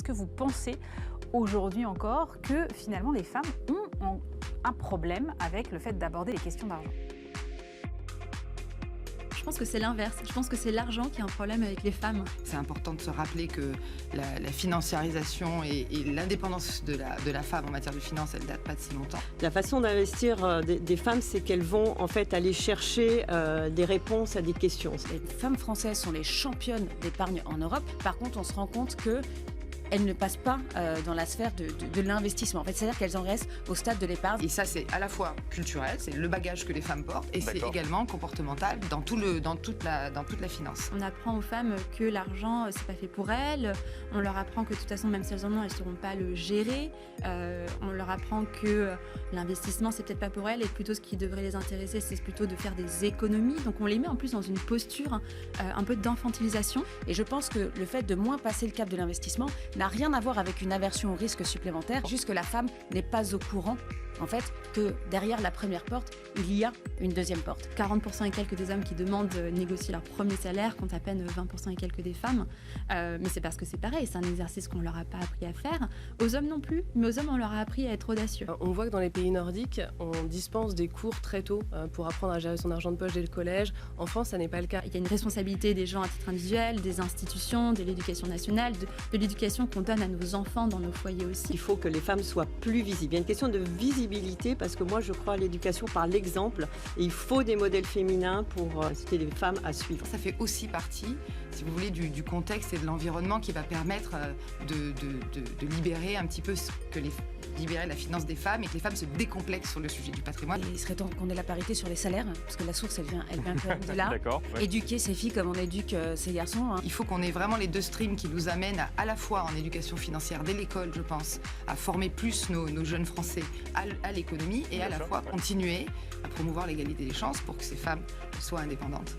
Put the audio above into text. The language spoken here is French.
Est-ce que vous pensez aujourd'hui encore que finalement les femmes ont un problème avec le fait d'aborder les questions d'argent? Je pense que c'est l'inverse. Je pense que c'est l'argent qui a un problème avec les femmes. C'est important de se rappeler que la financiarisation et l'indépendance de la femme en matière de finances, elle ne date pas de si longtemps. La façon d'investir des femmes, c'est qu'elles vont en fait aller chercher des réponses à des questions. Les femmes françaises sont les championnes d'épargne en Europe. Par contre, on se rend compte que elles ne passent pas dans la sphère de l'investissement. En fait, c'est-à-dire qu'elles en restent au stade de l'épargne. Et ça, c'est à la fois culturel, c'est le bagage que les femmes portent, et c'est également comportemental dans toute la finance. On apprend aux femmes que l'argent, c'est pas fait pour elles. On leur apprend que de toute façon, même si elles en ont, elles ne sauront pas le gérer. On leur apprend que l'investissement, c'est peut-être pas pour elles, et plutôt ce qui devrait les intéresser, c'est plutôt de faire des économies. Donc on les met en plus dans une posture un peu d'infantilisation. Et je pense que le fait de moins passer le cap de l'investissement n'a rien à voir avec une aversion au risque supplémentaire, juste que la femme n'est pas au courant, en fait, que derrière la première porte, il y a une deuxième porte. 40% et quelques des hommes qui demandent de négocier leur premier salaire, compte à peine 20% et quelques des femmes. Mais c'est parce que c'est pareil, c'est un exercice qu'on leur a pas appris à faire. Aux hommes non plus, mais aux hommes, on leur a appris à être audacieux. On voit que dans les pays nordiques, on dispense des cours très tôt pour apprendre à gérer son argent de poche dès le collège. En France, ça n'est pas le cas. Il y a une responsabilité des gens à titre individuel, des institutions, de l'éducation nationale, de l'éducation qu'on donne à nos enfants dans nos foyers aussi. Il faut que les femmes soient plus visibles. Il y a une question de visibilité parce que moi, je crois à l'éducation par l'exemple. Et il faut des modèles féminins pour inciter les femmes à suivre. Ça fait aussi partie, si vous voulez, du contexte et de l'environnement qui va permettre de libérer un petit peu libérer la finance des femmes et que les femmes se décomplexent sur le sujet du patrimoine. Et il serait temps qu'on ait la parité sur les salaires, parce que la source, elle vient quand même de là. D'accord, ouais. Éduquer ses filles comme on éduque ses garçons. Il faut qu'on ait vraiment les deux streams qui nous amènent à la fois en éducation financière dès l'école, je pense, à former plus nos jeunes Français à l'économie et à la fois continuer à promouvoir l'égalité des chances pour que ces femmes soient indépendantes.